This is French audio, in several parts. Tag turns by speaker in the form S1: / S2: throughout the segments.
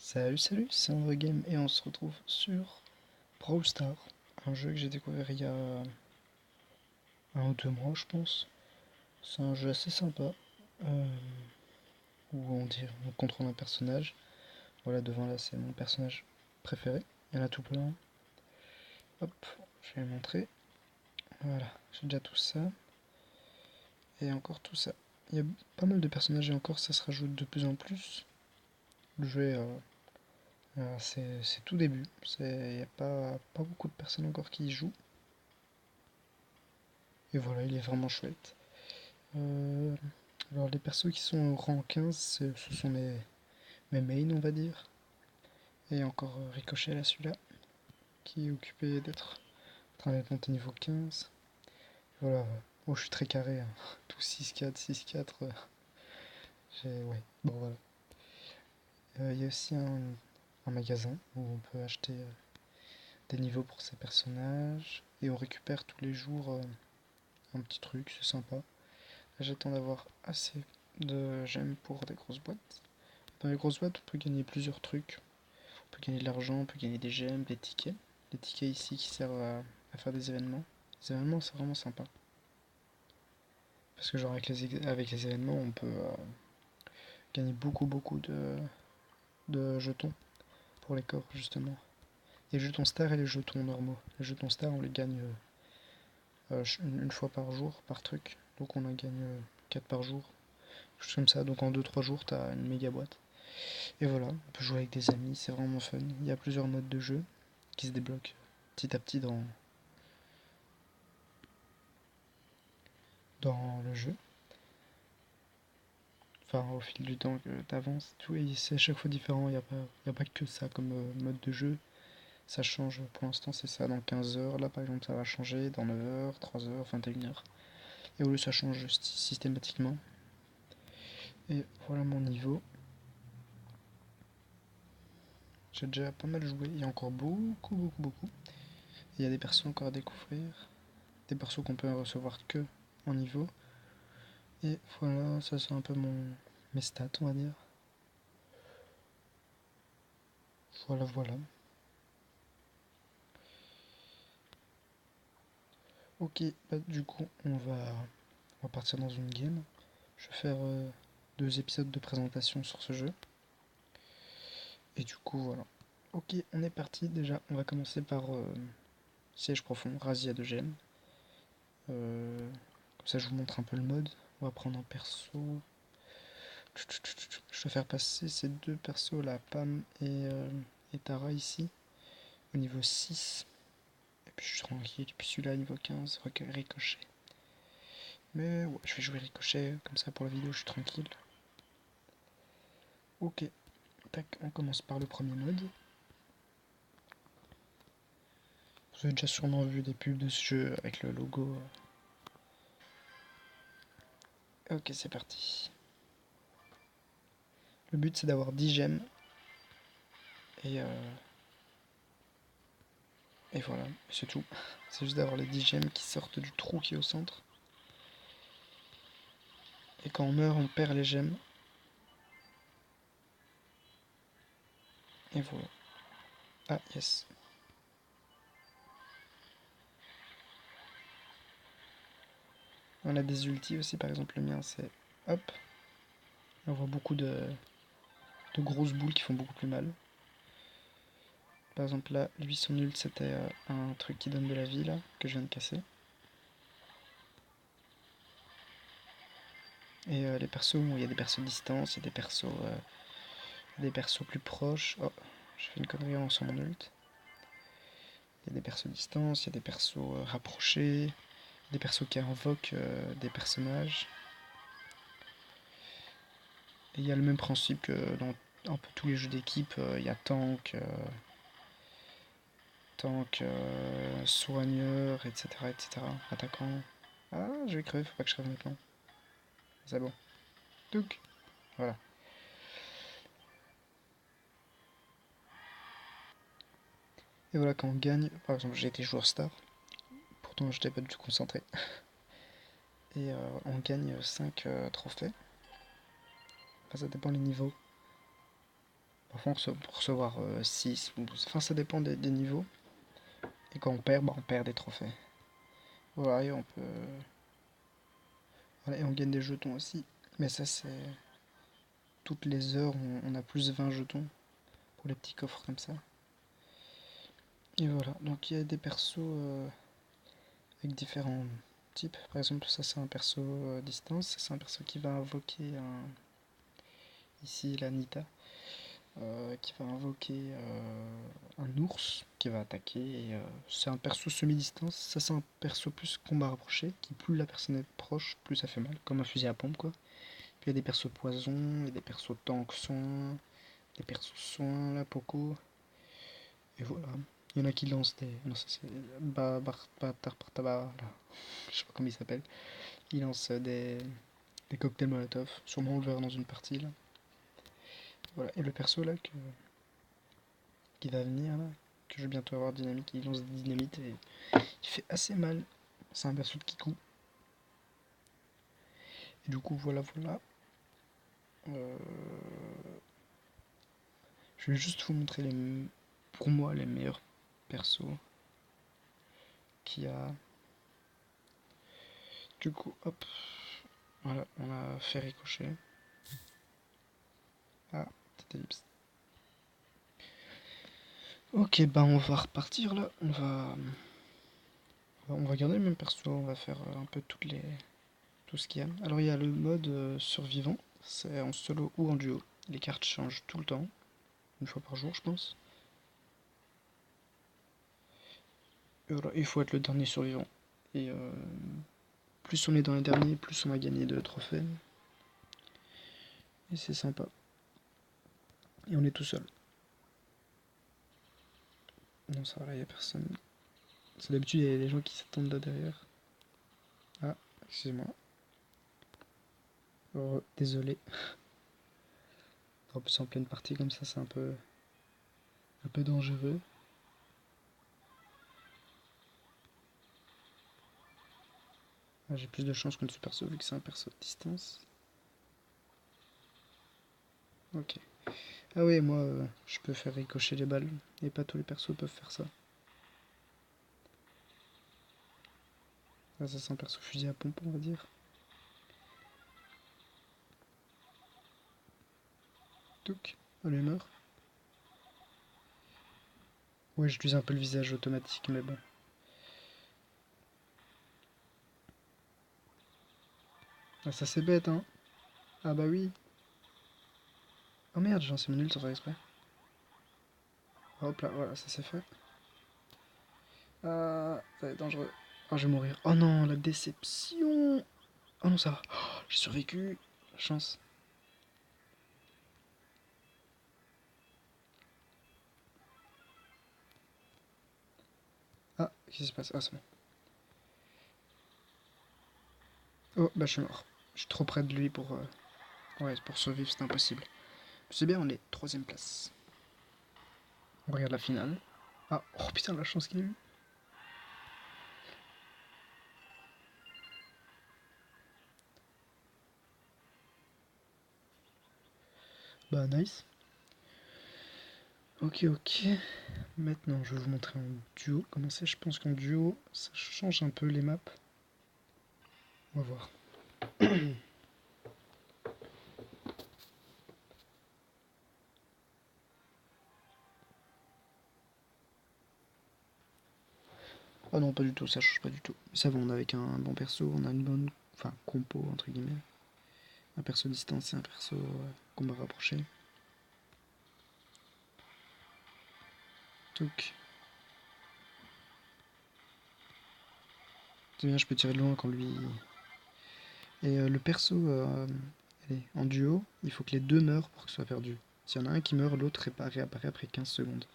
S1: Salut, c'est André Game et on se retrouve sur Brawl Stars, un jeu que j'ai découvert il y a 1 ou 2 mois je pense. C'est un jeu assez sympa euh, où on contrôle un personnage. Voilà, devant là c'est mon personnage préféré, il y en a tout plein. Hop, je vais montrer. Voilà, j'ai déjà tout ça et encore tout ça. Il y a pas mal de personnages et encore ça se rajoute de plus en plus. Le jeu c'est tout début, il n'y a pas beaucoup de personnes encore qui y jouent. Et voilà, il est vraiment chouette. Euh, alors les persos qui sont au rang 15, ce sont mes mains on va dire. Et encore Ricochet là celui-là, qui est occupé d'être en train d'être monté niveau 15. Voilà, moi je suis très carré, hein. Tout 6-4, 6-4. Ouais, bon voilà. Il y a aussi un magasin où on peut acheter des niveaux pour ses personnages. Et on récupère tous les jours un petit truc, c'est sympa. Là j'attends d'avoir assez de gemmes pour des grosses boîtes. Dans les grosses boîtes, on peut gagner plusieurs trucs. On peut gagner de l'argent, on peut gagner des gemmes, des tickets. Les tickets ici qui servent à faire des événements. Les événements, c'est vraiment sympa. Parce que genre avec les événements, on peut gagner beaucoup de jetons pour les corps, justement. Les jetons stars et les jetons normaux. Les jetons stars, on les gagne une fois par jour, par truc. Donc on en gagne 4 par jour. Quelque chose comme ça. Donc en 2-3 jours, t'as une méga boîte. Et voilà, on peut jouer avec des amis, c'est vraiment fun. Il y a plusieurs modes de jeu qui se débloquent petit à petit dans le jeu. Enfin, au fil du temps que t'avances, tout, et c'est à chaque fois différent. Y a pas que ça comme mode de jeu. Ça change, pour l'instant c'est ça dans 15 heures. Là par exemple ça va changer dans 9 heures, 3 heures, 21 heures. Et au lieu ça change systématiquement. Et voilà mon niveau. J'ai déjà pas mal joué, il y a encore beaucoup. Il y a des persos encore à découvrir. Des persos qu'on peut recevoir que en niveau. Et voilà, ça c'est un peu mes stats on va dire. Voilà. Ok, bah, du coup on va partir dans une game. Je vais faire 2 épisodes de présentation sur ce jeu. Et du coup voilà. Ok, on est parti déjà. On va commencer par siège profond, razzia de gemmes. Comme ça je vous montre un peu le mode. On va prendre un perso. Je vais faire passer ces 2 persos là, Pam et Tara ici, au niveau 6. Et puis je suis tranquille. Et puis celui-là niveau 15, Ricochet. Mais ouais, je vais jouer Ricochet, comme ça pour la vidéo je suis tranquille. Ok, tac, on commence par le premier mode. Vous avez déjà sûrement vu des pubs de ce jeu avec le logo. Ok, c'est parti. Le but c'est d'avoir 10 gemmes. Et, et voilà, c'est tout. C'est juste d'avoir les 10 gemmes qui sortent du trou qui est au centre. Et quand on meurt, on perd les gemmes. Et voilà. Ah, yes. On a des ultis aussi, par exemple le mien c'est... Hop. On voit beaucoup de grosses boules qui font beaucoup plus mal. Par exemple là, lui son ult c'était un truc qui donne de la vie là, que je viens de casser. Et les persos, il y a des persos distance, il y a des persos plus proches. Oh, j'ai fait une connerie en lançant mon ult. Il y a des persos distance, il y a des persos rapprochés, des persos qui invoquent des personnages. Et il y a le même principe que dans un peu tous les jeux d'équipe, il y a soigneur, etc. Attaquant. Ah, je vais crever, faut pas que je crève maintenant. C'est bon. Donc, voilà. Et voilà, quand on gagne, par exemple, j'ai été joueur star, pourtant je n'étais pas du tout concentré. Et on gagne 5 trophées. Enfin, ça dépend les niveaux. Bon, parfois on peut recevoir 6, enfin ça dépend des niveaux. Et quand on perd, on perd des trophées. Voilà, et on peut... Voilà, et on gagne des jetons aussi. Mais ça c'est... Toutes les heures, on a plus 20 jetons pour les petits coffres comme ça. Et voilà, donc il y a des persos avec différents types. Par exemple, ça c'est un perso distance, ça c'est un perso qui va invoquer ici la Nita, qui va invoquer un ours qui va attaquer. Et, c'est un perso semi-distance, ça c'est un perso plus combat rapproché, qui plus la personne est proche, plus ça fait mal, comme un fusil à pompe quoi. Puis il y a des persos poison, il y a des persos tank soins, des persos soins, la Poco. Et voilà. Il y en a qui lancent des. Non, ça c'est. Là. Je sais pas comment il s'appelle. Il lance des cocktails Molotov. Sûrement on le verra dans une partie là. Voilà. Et le perso là qui va venir là, que je vais bientôt avoir dynamique, il lance des dynamites et il fait assez mal. C'est un perso de Kikou. Et du coup voilà. Euh, Je vais juste vous montrer pour moi les meilleurs persos qu'il y a. Du coup hop. Voilà, on a fait ricocher. Ah, petite ellipse. Ok, on va repartir là. On va garder le même perso. On va faire un peu tout ce qu'il y a. Alors il y a le mode survivant. C'est en solo ou en duo. Les cartes changent tout le temps. Une fois par jour, je pense. Et voilà, il faut être le dernier survivant. Et plus on est dans les derniers, plus on va gagner de trophées. Et c'est sympa. Et on est tout seul. Non, ça va, là, il n'y a personne. C'est d'habitude, il y a des gens qui s'attendent là derrière. Ah, excusez-moi. Oh, désolé. En plus, en pleine partie comme ça, c'est un peu dangereux. Ah, j'ai plus de chance contre ce perso vu que c'est un perso de distance. Ok. Ah oui, moi, je peux faire ricocher les balles. Et pas tous les persos peuvent faire ça. Ah, ça c'est un perso fusil à pompe, on va dire. Touc. Ah, lui meurt. Ouais, j'utilise un peu le visage automatique, mais bon. Ah, ça c'est bête, hein. Ah bah oui. Oh merde, j'ai lancé mon ult sans faire exprès. Hop là, voilà, ça c'est fait. Ah, ça va être dangereux. Oh, je vais mourir. Oh non, la déception. Oh non, ça va. Oh, j'ai survécu. La chance. Ah, qu'est-ce qui se passe? Ah, c'est bon. Oh, bah je suis mort. Je suis trop près de lui pour... Ouais, pour survivre, c'est impossible. C'est bien, on est troisième place. On regarde la finale. Ah, oh putain, la chance qu'il a eu. Bah, nice. Ok. Maintenant, je vais vous montrer en duo. Comment c'est? Je pense qu'en duo, ça change un peu les maps. On va voir. Ah non, pas du tout, ça change pas du tout. Ça va, on est avec un bon perso, on a une bonne... Enfin, compo, entre guillemets. Un perso distance et un perso combat rapproché. Toc. C'est bien, je peux tirer de loin quand lui... Et le perso, allez, en duo, il faut que les deux meurent pour que ce soit perdu. S'il y en a un qui meurt, l'autre réapparaît après 15 secondes.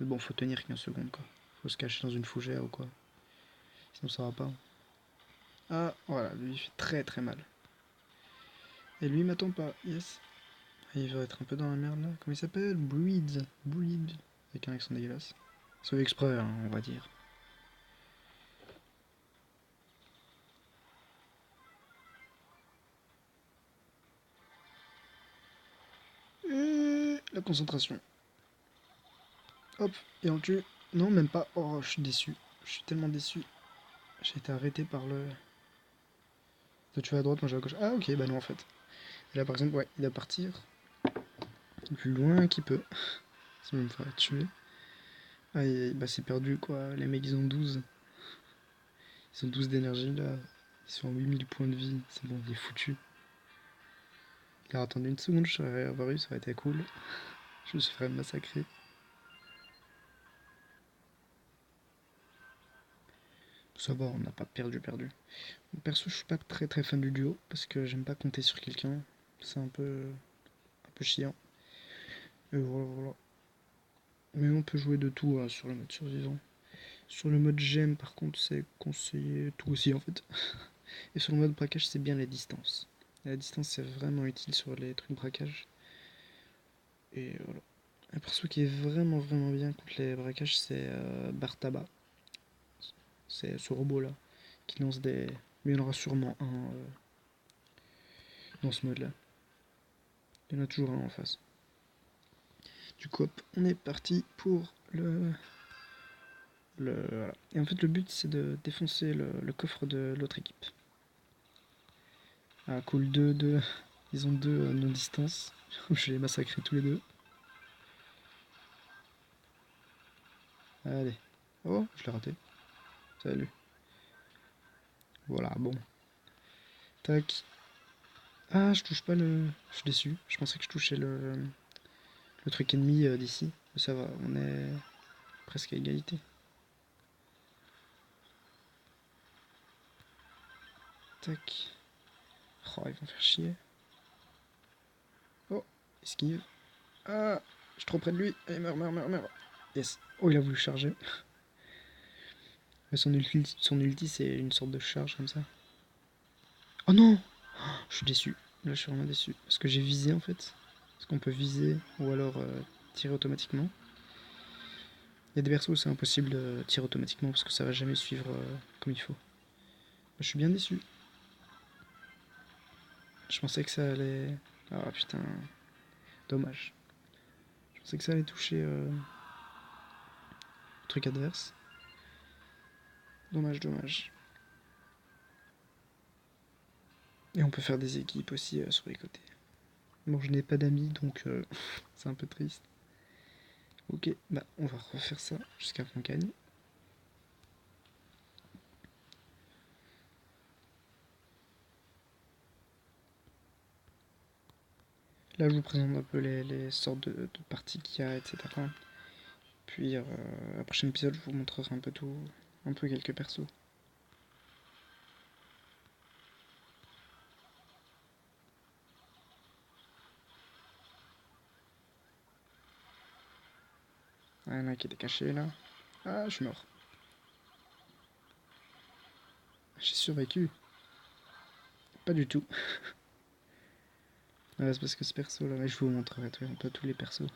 S1: Mais bon, faut tenir 15 secondes, quoi. Faut se cacher dans une fougère ou quoi. Sinon ça va pas. Ah, voilà, lui il fait très très mal. Et lui il m'attend pas, yes. Il va être un peu dans la merde là. Comment il s'appelle? Bleed. Avec un accent dégueulasse. C'est exprès, hein, on va dire. La concentration. Hop, et on le tue. Non, même pas. Oh, je suis déçu. Je suis tellement déçu. J'ai été arrêté par le... Toi tu vas à droite, moi je vais à gauche. Ah ok, bah non en fait. Et là par exemple, ouais, il va partir le plus loin qu'il peut. Sinon il me fera tuer. Ah, bah c'est perdu quoi. Les mecs ils ont 12. Ils ont 12 d'énergie là. Ils sont à 8000 points de vie. C'est bon, il est foutu. Il a attendu une seconde, je serais revenu, ça aurait été cool. Je me suis fait massacrer. Ça va, on n'a pas perdu. Perso, je suis pas très fan du duo parce que j'aime pas compter sur quelqu'un. C'est un peu chiant. Et voilà. Mais on peut jouer de tout sur le mode survivant. Sur le mode gemme, par contre, c'est conseillé tout aussi en fait. Et sur le mode braquage, c'est bien les distances. La distance, c'est vraiment utile sur les trucs braquage. Et voilà. Un perso qui est vraiment bien contre les braquages, c'est Bartaba. C'est ce robot là qui lance des. Mais il y en aura sûrement un dans ce mode là. Il y en a toujours un en face. Du coup, hop, on est parti pour voilà. Et en fait, le but c'est de défoncer le coffre de l'autre équipe. Ah, cool, ils ont deux non-distance. Je les ai massacrés tous les deux. Allez. Oh, je l'ai raté. Salut. Voilà, bon. Tac. Ah, je touche pas le... Je suis déçu. Je pensais que je touchais le truc ennemi d'ici. Mais ça va, on est presque à égalité. Tac. Oh, ils vont faire chier. Oh, esquive. Ah, je suis trop près de lui. Allez, meurs. Yes. Oh, il a voulu charger. Mais son ulti c'est une sorte de charge comme ça. Oh non! Je suis déçu. Là, je suis vraiment déçu. Parce que j'ai visé en fait. Parce qu'on peut viser ou alors tirer automatiquement. Il y a des persos où c'est impossible de tirer automatiquement parce que ça va jamais suivre comme il faut. Je suis bien déçu. Je pensais que ça allait... Ah putain, dommage. Je pensais que ça allait toucher le truc adverse. Dommage. Et on peut faire des équipes aussi sur les côtés. Bon, je n'ai pas d'amis donc c'est un peu triste. Ok, bah on va refaire ça jusqu'à qu'on gagne. Là, je vous présente un peu les sortes de parties qu'il y a, etc. Puis, à prochain épisode, je vous montrerai un peu tout, un peu quelques persos. Ah, il y en a qui était caché là. Ah, je suis mort. J'ai survécu. Pas du tout. Ah, c'est parce que ce perso là, mais je vous montrerai un peu tous les persos.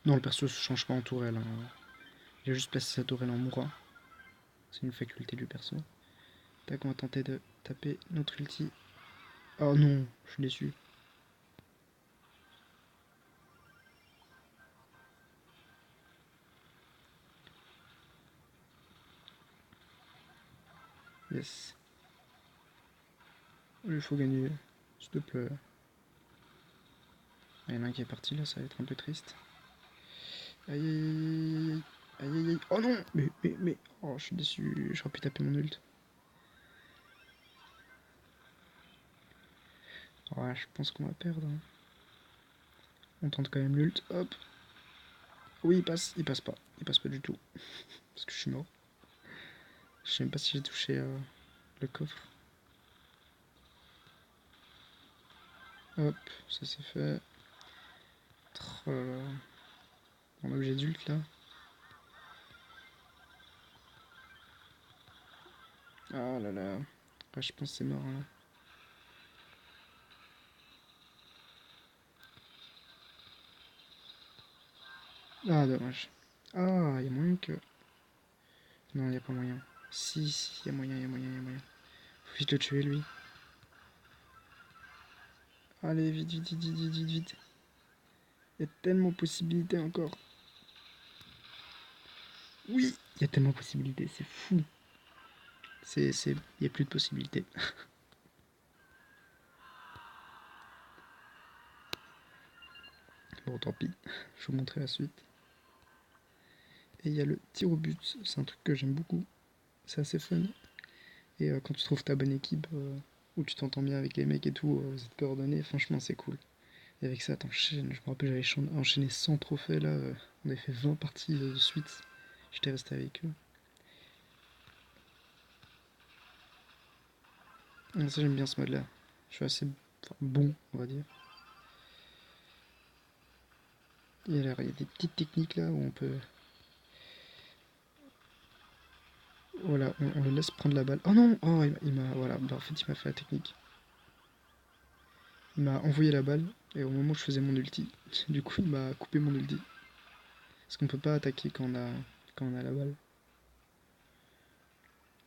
S1: Non, le perso se change pas en tourelle. Hein. Il a juste placé sa tourelle en mourant. C'est une faculté du perso. Tac, on va tenter de taper notre ulti. Oh non, je suis déçu. Yes. Il faut gagner, s'il te plaît. Il y en a un qui est parti là, ça va être un peu triste. Aïe. Oh non. Mais. Oh, je suis déçu. J'aurais pu taper mon ult. Ouais, je pense qu'on va perdre. Hein. On tente quand même l'ult. Hop. Oui, il passe. Il passe pas. Il passe pas du tout. Parce que je suis mort. Je sais même pas si j'ai touché le coffre. Hop, ça c'est fait. Oh là là. On a obligé d'ult là. Ah là là. Ouais, je pense que c'est mort là. Ah, dommage. Ah, il y a moyen que... Non, il n'y a pas moyen. Si, il y a moyen. Faut vite le tuer lui. Allez, vite, vite, vite, vite, vite, vite, vite. Il y a tellement de possibilités encore. Oui, il y a tellement de possibilités, c'est fou. Il n'y a plus de possibilités. Bon, tant pis, je vais vous montrer la suite. Et il y a le tir au but, c'est un truc que j'aime beaucoup. C'est assez fun. Et quand tu trouves ta bonne équipe, où tu t'entends bien avec les mecs et tout, vous êtes coordonnés, franchement c'est cool. Et avec ça, t'enchaînes. Je me rappelle, j'avais enchaîné 100 trophées là. On avait fait 20 parties de suite. J'étais resté avec eux. Et ça, j'aime bien ce mode là. Je suis assez bon, on va dire. Et alors, il y a des petites techniques là où on peut. Voilà, on le laisse prendre la balle. Oh non. Oh, il m'a. Voilà, bah, en fait, il m'a fait la technique. Il m'a envoyé la balle. Et au moment où je faisais mon ulti, du coup, il m'a coupé mon ulti. Parce qu'on peut pas attaquer quand on a la balle.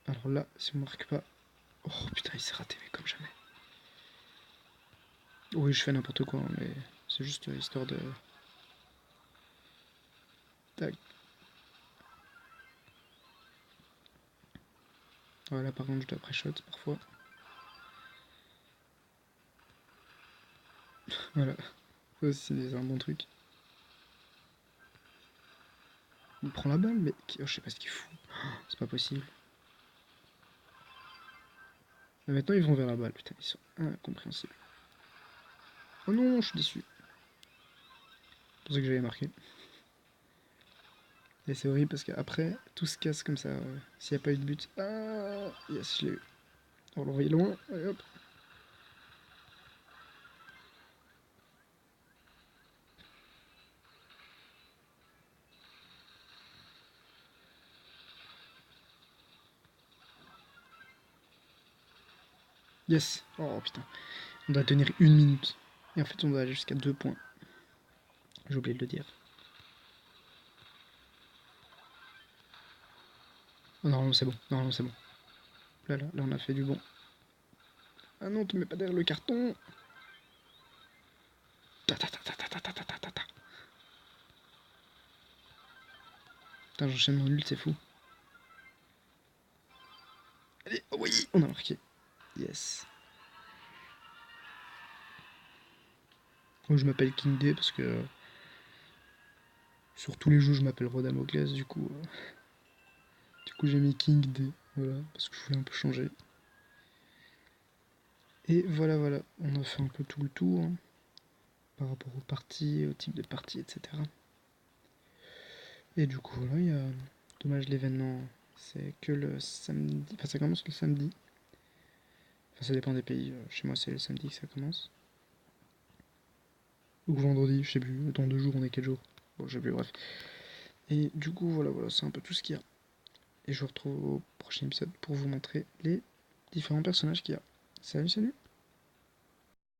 S1: Alors là, si on marque pas. Oh putain, il s'est raté, mais comme jamais. Oui, je fais n'importe quoi, hein, mais c'est juste histoire de. Tac. Voilà, par contre, je dois pré-shot parfois. Voilà, ça aussi, c'est un bon truc. Il prend la balle, mais oh, je sais pas ce qu'il fout. C'est pas possible. Mais maintenant, ils vont vers la balle, putain, ils sont incompréhensibles. Oh non, je suis déçu. C'est pour ça que j'avais marqué. Et c'est horrible parce qu'après, tout se casse comme ça. S'il n'y a pas eu de but. Ah, yes, je l'ai eu. On va l'envoyer loin. Allez hop. Yes. Oh putain. On doit tenir 1 minute. Et en fait, on doit aller jusqu'à 2 points. J'ai oublié de le dire. Oh, normalement, c'est bon. Normalement, c'est bon. Là, on a fait du bon. Ah non, tu mets pas derrière le carton. Ta ta ta ta ta ta ta ta ta ta. Putain, j'enchaîne mon ult, c'est fou. Allez, oh oui, on a marqué. Yes. Moi, je m'appelle King D parce que sur tous les jeux, je m'appelle Rodamocles. Du coup, j'ai mis King D. Voilà, parce que je voulais un peu changer. Et voilà, voilà, on a fait un peu tout le tour hein, par rapport aux parties, au type de partie, etc. Et du coup, voilà, il y a. Dommage, l'événement, c'est que le samedi. Enfin, ça commence le samedi. Enfin, ça dépend des pays. Chez moi, c'est le samedi que ça commence. Ou vendredi, je sais plus. Dans 2 jours, on est quel jour? Bon, je sais plus, bref. Et du coup, voilà, voilà, c'est un peu tout ce qu'il y a. Et je vous retrouve au prochain épisode pour vous montrer les différents personnages qu'il y a. Salut, salut!